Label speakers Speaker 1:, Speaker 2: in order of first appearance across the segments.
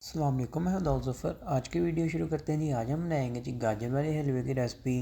Speaker 1: अस्सलाम वालेकुम, मैं हूं दाऊद ज़फ़र। आज की वीडियो शुरू करते हैं जी। आज हम बनाएंगे जी गाजर वाले हलवे की रेसिपी।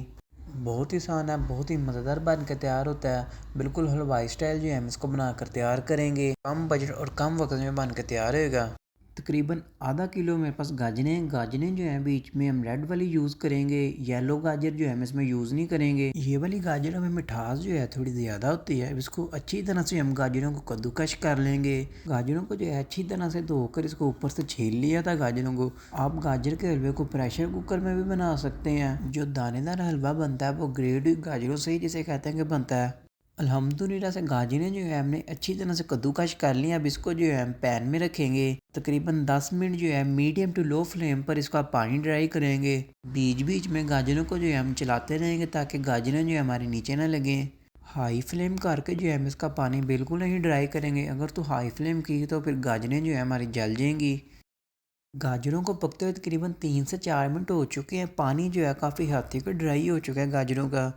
Speaker 1: बहुत ही आसान है, बहुत ही मज़ेदार बन के तैयार होता है। बिल्कुल हलवाई स्टाइल जो है हम इसको बनाकर तैयार करेंगे। कम बजट और कम वक्त में बन के तैयार होएगा। तकरीबन आधा किलो मेरे पास गाजरें हैं। गाजरें जो हैं बीच में हम रेड वाली यूज़ करेंगे, येलो गाजर जो है हम इसमें यूज़ नहीं करेंगे। ये वाली गाजरों में मिठास जो है थोड़ी ज़्यादा होती है। इसको अच्छी तरह से हम गाजरों को कद्दूकश कर लेंगे। गाजरों को जो है अच्छी तरह से धोकर इसको ऊपर से छील लिया था गाजरों को। आप गाजर के हलवे को प्रेशर कुकर में भी बना सकते हैं। जो दानेदार हलवा बनता है वो ग्रेड हुई गाजरों से ही जिसे कहते हैं कि बनता है। अल्हम्दुलिल्लाह से गाजरें जो है हमने अच्छी तरह से कद्दूकश कर लिया। अब इसको जो है हम पैन में रखेंगे। तकरीबन 10 मिनट जो है मीडियम टू लो फ्लेम पर इसका पानी ड्राई करेंगे। बीच बीच में गाजरों को जो है हम चलाते रहेंगे ताकि गाजरें जो है हमारे नीचे ना लगें। हाई फ्लेम करके जो है हम इसका पानी बिल्कुल नहीं ड्राई करेंगे। अगर तो हाई फ्लेम की तो फिर गाजरें जो है हमारी जल जाएंगी। गाजरों को पकते हुए तकरीबन 3 से 4 मिनट हो चुके हैं। पानी जो है काफ़ी हद तक ड्राई हो चुका है गाजरों का।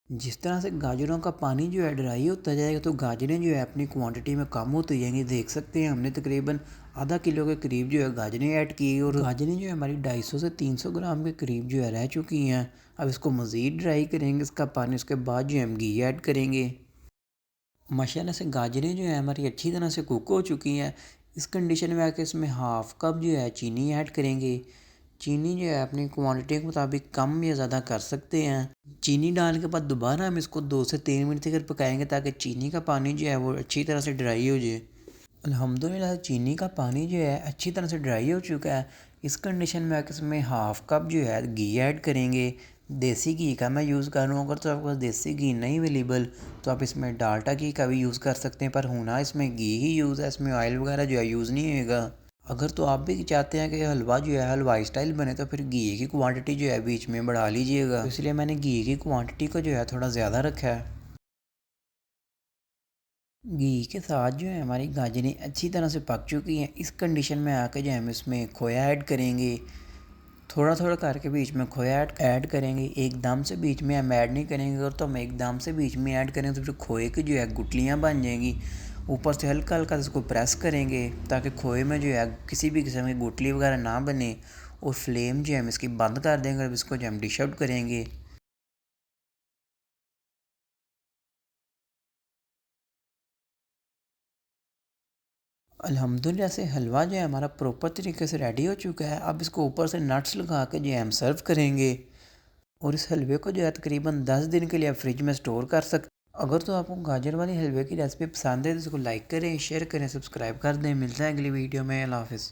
Speaker 1: जिस तरह से गाजरों का पानी जो है ड्राई होता जाएगा तो गाजरें जो है अपनी क्वांटिटी में कम होती जाएंगी। देख सकते हैं हमने तकरीबन आधा किलो के करीब जो है गाजरें ऐड की और गाजरें जो है हमारी 250 से 300 ग्राम के करीब जो है रह चुकी हैं। अब इसको मज़ीद ड्राई करेंगे इसका पानी। उसके बाद जो है हम घी ऐड करेंगे। माशाल्लाह से गाजरें जो है हमारी अच्छी तरह से कुक हो चुकी हैं। इस कंडीशन में आके इसमें हाफ़ कप जो है चीनी ऐड करेंगे। चीनी जो है अपनी क्वांटिटी के मुताबिक कम या ज़्यादा कर सकते हैं। चीनी डालने के बाद दोबारा हम इसको 2 से 3 मिनट तक पकाएंगे ताकि चीनी का पानी जो है वो अच्छी तरह से ड्राई हो जाए। अल्हम्दुलिल्लाह चीनी का पानी जो है अच्छी तरह से ड्राई हो चुका है। इस कंडीशन में आकर इसमें हाफ़ कप जो है घी ऐड करेंगे। देसी घी का मैं यूज़ कर रहा हूँ। अगर तो आपके पास देसी घी नहीं अवेलेबल तो आप इसमें डाल्डा घी का भी यूज़ कर सकते हैं, पर होना इसमें घी ही यूज़ है, इसमें ऑयल वगैरह जो है यूज़ नहीं होगा। अगर तो आप भी चाहते हैं कि हलवा जो है हलवाई स्टाइल बने तो फिर घी की क्वांटिटी जो है बीच में बढ़ा लीजिएगा। तो इसलिए मैंने घी की क्वांटिटी को जो है थोड़ा ज़्यादा रखा है। घी के साथ जो है हमारी गाजरें अच्छी तरह से पक चुकी हैं। इस कंडीशन में आकर जो हम इसमें खोया ऐड करेंगे। थोड़ा थोड़ा करके बीच में खोया ऐड करेंगे। एकदम से बीच में हम ऐड नहीं करेंगे। और तो हम एकदम से बीच में ऐड करेंगे तो फिर खोए की जो है गुठलियाँ बन जाएंगी। ऊपर से हल्का हल्का इसको प्रेस करेंगे ताकि खोए में जो है किसी भी किस्म की गुठली वगैरह ना बने। और फ्लेम जो है हम इसकी बंद कर देंगे। अब इसको जो हम डिश आउट करेंगे। अल्हम्दुलिल्लाह से हलवा जो है हमारा प्रॉपर तरीके से रेडी हो चुका है। अब इसको ऊपर से नट्स लगा के जो है हम सर्व करेंगे। और इस हलवे को जो है तकरीबन 10 दिन के लिए आप फ्रिज में स्टोर कर सकते। अगर तो आपको गाजर वाली हलवे की रेसिपी पसंद है तो इसको लाइक करें, शेयर करें, सब्सक्राइब कर दें। मिलता है अगली वीडियो में। अल्लाह हाफ़िज़।